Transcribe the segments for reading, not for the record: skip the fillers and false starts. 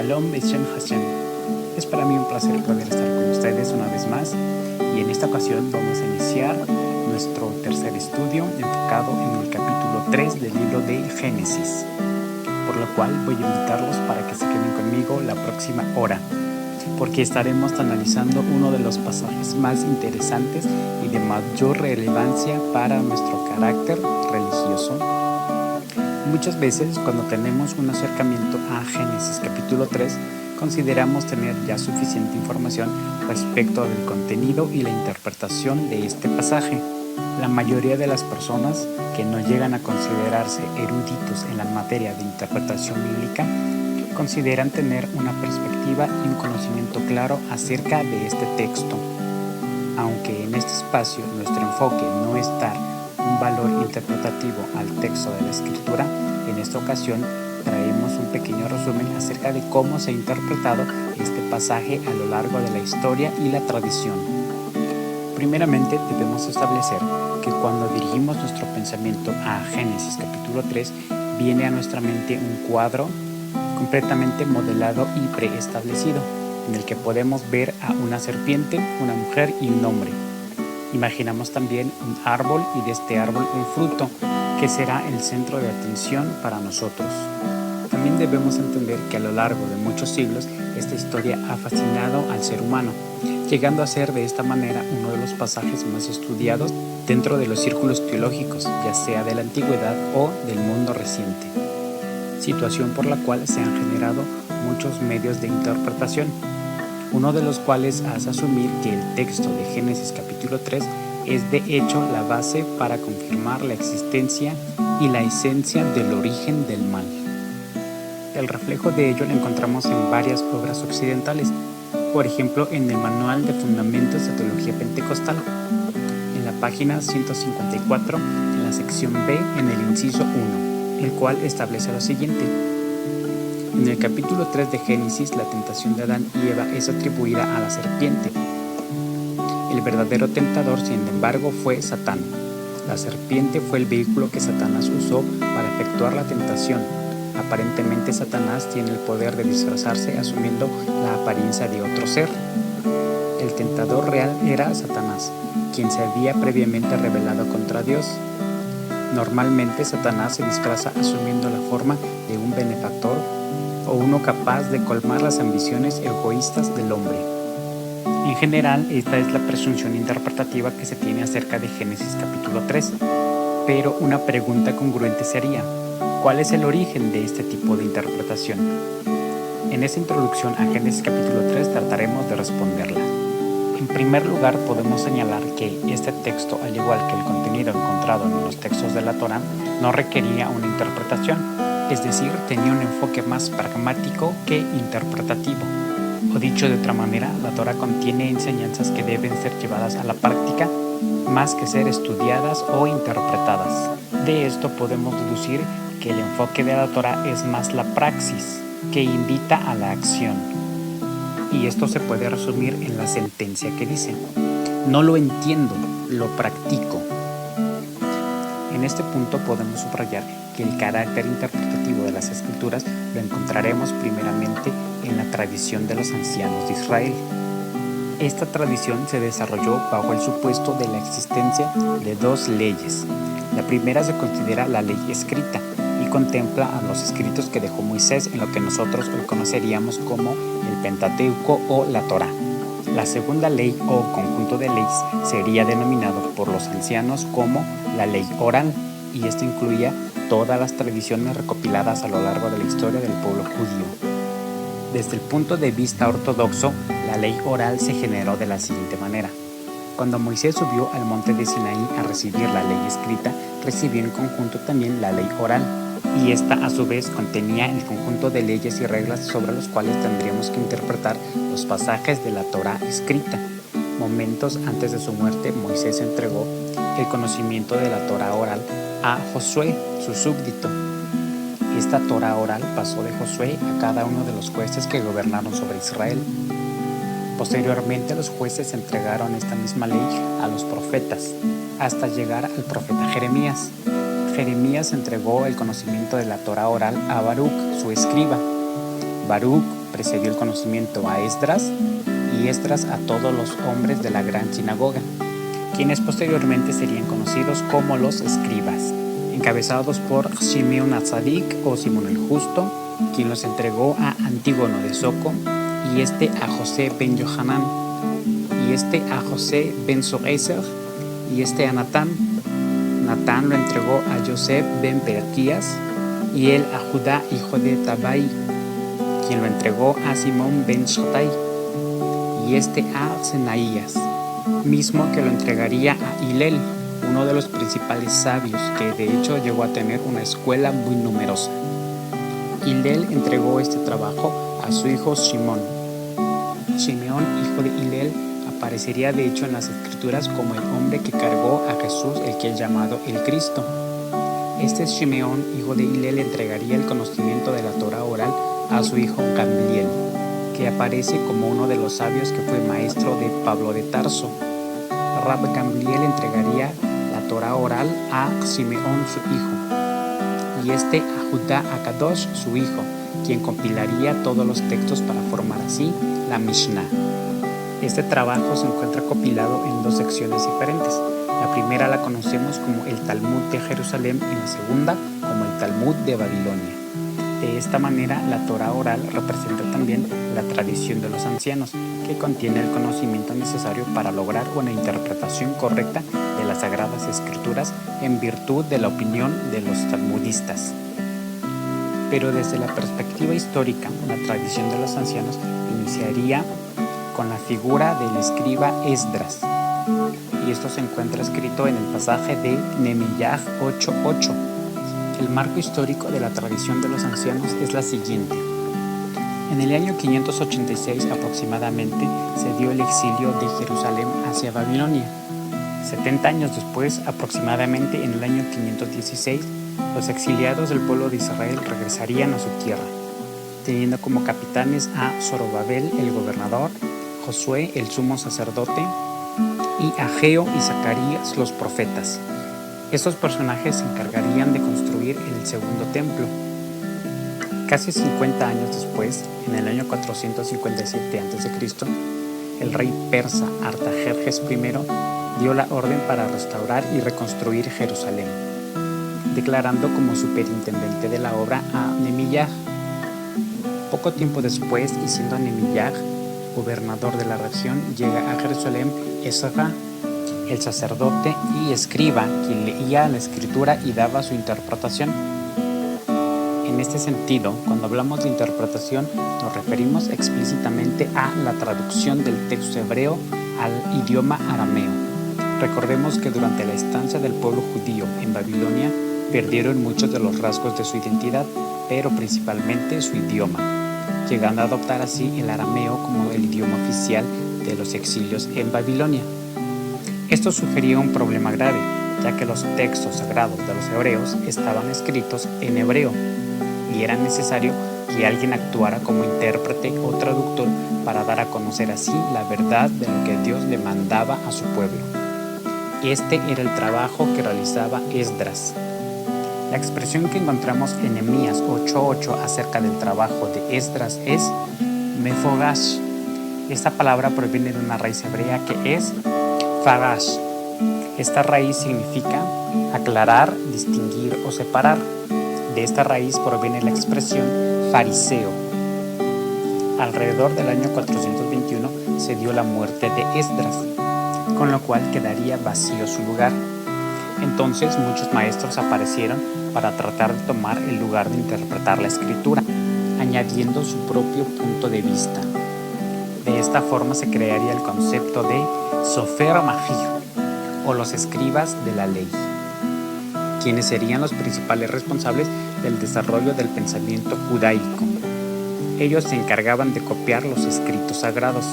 Shalom Beshem Hashem. Es para mí un placer poder estar con ustedes una vez más y en esta ocasión vamos a iniciar nuestro tercer estudio enfocado en el capítulo 3 del libro de Génesis, por lo cual voy a invitarlos para que se queden conmigo la próxima hora, porque estaremos analizando uno de los pasajes más interesantes y de mayor relevancia para nuestro carácter religioso. Muchas veces cuando tenemos un acercamiento a Génesis capítulo 3, consideramos tener ya suficiente información respecto del contenido y la interpretación de este pasaje. La mayoría de las personas que no llegan a considerarse eruditos en la materia de interpretación bíblica consideran tener una perspectiva y un conocimiento claro acerca de este texto. Aunque en este espacio nuestro enfoque no es dar un valor interpretativo al texto de la Escritura, en esta ocasión traemos un pequeño resumen acerca de cómo se ha interpretado este pasaje a lo largo de la historia y la tradición. Primeramente debemos establecer que cuando dirigimos nuestro pensamiento a Génesis capítulo 3, viene a nuestra mente un cuadro completamente modelado y preestablecido, en el que podemos ver a una serpiente, una mujer y un hombre. Imaginamos también un árbol y de este árbol un fruto, que será el centro de atención para nosotros. También debemos entender que a lo largo de muchos siglos esta historia ha fascinado al ser humano, llegando a ser de esta manera uno de los pasajes más estudiados dentro de los círculos teológicos, ya sea de la antigüedad o del mundo reciente. Situación por la cual se han generado muchos medios de interpretación, uno de los cuales hace asumir que el texto de Génesis capítulo 3 es de hecho la base para confirmar la existencia y la esencia del origen del mal. El reflejo de ello lo encontramos en varias obras occidentales, por ejemplo en el Manual de Fundamentos de Teología Pentecostal, en la página 154, en la sección B, en el inciso 1, el cual establece lo siguiente. En el capítulo 3 de Génesis, la tentación de Adán y Eva es atribuida a la serpiente. El verdadero tentador, sin embargo, fue Satán. La serpiente fue el vehículo que Satanás usó para efectuar la tentación. Aparentemente, Satanás tiene el poder de disfrazarse asumiendo la apariencia de otro ser. El tentador real era Satanás, quien se había previamente rebelado contra Dios. Normalmente, Satanás se disfraza asumiendo la forma de un benefactor o uno capaz de colmar las ambiciones egoístas del hombre. En general, esta es la presunción interpretativa que se tiene acerca de Génesis capítulo 3, pero una pregunta congruente sería, ¿cuál es el origen de este tipo de interpretación? En esta introducción a Génesis capítulo 3 trataremos de responderla. En primer lugar, podemos señalar que este texto, al igual que el contenido encontrado en los textos de la Torá, no requería una interpretación, es decir, tenía un enfoque más pragmático que interpretativo. O dicho de otra manera, la Torá contiene enseñanzas que deben ser llevadas a la práctica más que ser estudiadas o interpretadas. De esto podemos deducir que el enfoque de la Torá es más la praxis, que invita a la acción. Y esto se puede resumir en la sentencia que dice: no lo entiendo, lo practico. En este punto podemos subrayar que el carácter interpretativo de las Escrituras lo encontraremos primeramente en la tradición de los ancianos de Israel. Esta tradición se desarrolló bajo el supuesto de la existencia de dos leyes. La primera se considera la ley escrita y contempla a los escritos que dejó Moisés en lo que nosotros hoy conoceríamos como el Pentateuco o la Torá. La segunda ley o conjunto de leyes sería denominado por los ancianos como la ley oral, y esto incluía todas las tradiciones recopiladas a lo largo de la historia del pueblo judío. Desde el punto de vista ortodoxo, la ley oral se generó de la siguiente manera. Cuando Moisés subió al monte de Sinaí a recibir la ley escrita, recibió en conjunto también la ley oral, y esta a su vez contenía el conjunto de leyes y reglas sobre los cuales tendríamos que interpretar los pasajes de la Torá escrita. Momentos antes de su muerte, Moisés entregó el conocimiento de la Torá oral a Josué, su súbdito. Esta Torá oral pasó de Josué a cada uno de los jueces que gobernaron sobre Israel. Posteriormente, los jueces entregaron esta misma ley a los profetas, hasta llegar al profeta Jeremías. Jeremías entregó el conocimiento de la Torá oral a Baruc, su escriba. Baruc precedió el conocimiento a Esdras y Esdras a todos los hombres de la gran sinagoga, quienes posteriormente serían conocidos como los escribas, encabezados por Shimeón Atzadik o Simón el Justo, quien los entregó a Antígono de Soco, y este a José ben Johanán, y este a José ben Zoézer, y este a Natán. Natán lo entregó a Yosef ben Perquías, y él a Judá hijo de Tabai, quien lo entregó a Simón ben Shotai, y este a Senaías, mismo que lo entregaría a Hilel, uno de los principales sabios, que de hecho llegó a tener una escuela muy numerosa. Hilel entregó este trabajo a su hijo Shimón. Shimeón, hijo de Hilel, aparecería de hecho en las escrituras como el hombre que cargó a Jesús, el que es llamado el Cristo. Este Shimeón, hijo de Hilel, entregaría el conocimiento de la Torá oral a su hijo Gamliel, que aparece como uno de los sabios que fue maestro de Pablo de Tarso. Rab Gamliel entregaría la Torá oral a Simeón, su hijo, y este a Judá Akadosh, su hijo, quien compilaría todos los textos para formar así la Mishnah. Este trabajo se encuentra compilado en dos secciones diferentes. La primera la conocemos como el Talmud de Jerusalén y la segunda como el Talmud de Babilonia. De esta manera, la Torá oral representa también la tradición de los ancianos, que contiene el conocimiento necesario para lograr una interpretación correcta de las Sagradas Escrituras en virtud de la opinión de los talmudistas. Pero desde la perspectiva histórica, la tradición de los ancianos iniciaría con la figura del escriba Esdras, y esto se encuentra escrito en el pasaje de Nehemías 8:8. El marco histórico de la tradición de los ancianos es la siguiente. En el año 586 aproximadamente se dio el exilio de Jerusalén hacia Babilonia. 70 años después, aproximadamente en el año 516, los exiliados del pueblo de Israel regresarían a su tierra, teniendo como capitanes a Zorobabel el gobernador, Josué el sumo sacerdote y Ageo y Zacarías los profetas. Estos personajes se encargarían de construir el segundo templo. Casi 50 años después, en el año 457 a.C., el rey persa Artajerjes I dio la orden para restaurar y reconstruir Jerusalén, declarando como superintendente de la obra a Nehemías. Poco tiempo después, y siendo Nehemías gobernador de la región, llega a Jerusalén Ezra, el sacerdote y escriba, quien leía la escritura y daba su interpretación. En este sentido, cuando hablamos de interpretación, nos referimos explícitamente a la traducción del texto hebreo al idioma arameo. Recordemos que durante la estancia del pueblo judío en Babilonia, perdieron muchos de los rasgos de su identidad, pero principalmente su idioma, llegando a adoptar así el arameo como el idioma oficial de los exilios en Babilonia. Esto sugería un problema grave, ya que los textos sagrados de los hebreos estaban escritos en hebreo, y era necesario que alguien actuara como intérprete o traductor para dar a conocer así la verdad de lo que Dios le mandaba a su pueblo. Este era el trabajo que realizaba Esdras. La expresión que encontramos en Nehemías 8:8 acerca del trabajo de Esdras es mefogash. Esta palabra proviene de una raíz hebrea que es fagash. Esta raíz significa aclarar, distinguir o separar. De esta raíz proviene la expresión fariseo. Alrededor del año 421 se dio la muerte de Esdras, con lo cual quedaría vacío su lugar. Entonces muchos maestros aparecieron para tratar de tomar el lugar de interpretar la escritura, añadiendo su propio punto de vista. De esta forma se crearía el concepto de Sofer Mahir, o los escribas de la ley, quienes serían los principales responsables del desarrollo del pensamiento judaico. Ellos se encargaban de copiar los escritos sagrados.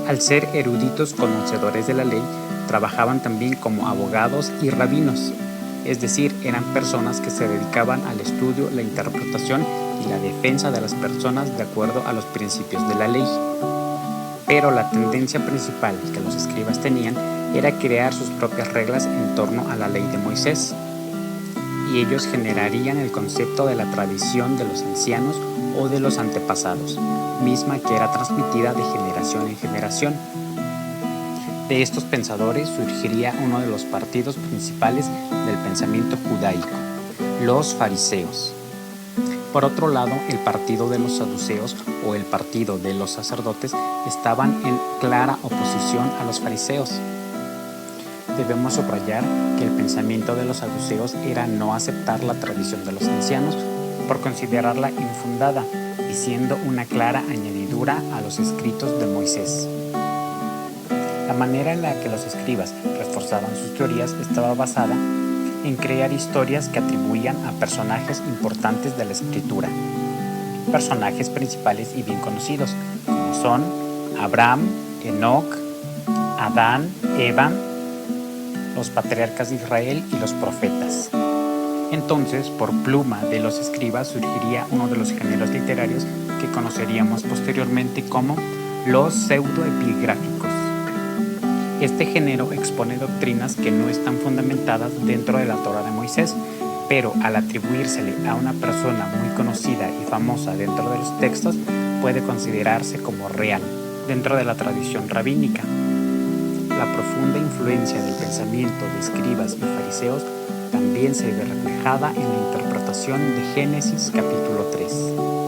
Al ser eruditos conocedores de la ley, trabajaban también como abogados y rabinos, es decir, eran personas que se dedicaban al estudio, la interpretación y la defensa de las personas de acuerdo a los principios de la ley. Pero la tendencia principal que los escribas tenían era crear sus propias reglas en torno a la ley de Moisés, y ellos generarían el concepto de la tradición de los ancianos o de los antepasados, misma que era transmitida de generación en generación. De estos pensadores surgiría uno de los partidos principales del pensamiento judaico, los fariseos. Por otro lado, el partido de los saduceos o el partido de los sacerdotes estaban en clara oposición a los fariseos. Debemos subrayar que el pensamiento de los saduceos era no aceptar la tradición de los ancianos por considerarla infundada y siendo una clara añadidura a los escritos de Moisés. La manera en la que los escribas reforzaban sus teorías estaba basada en crear historias que atribuían a personajes importantes de la escritura, personajes principales y bien conocidos, como son Abraham, Enoc, Adán, Eva, los patriarcas de Israel y los profetas. Entonces, por pluma de los escribas surgiría uno de los géneros literarios que conoceríamos posteriormente como los pseudoepigráficos. Este género expone doctrinas que no están fundamentadas dentro de la Torá de Moisés, pero al atribuírsele a una persona muy conocida y famosa dentro de los textos, puede considerarse como real dentro de la tradición rabínica. La profunda influencia del pensamiento de escribas y fariseos también se ve reflejada en la interpretación de Génesis capítulo 3.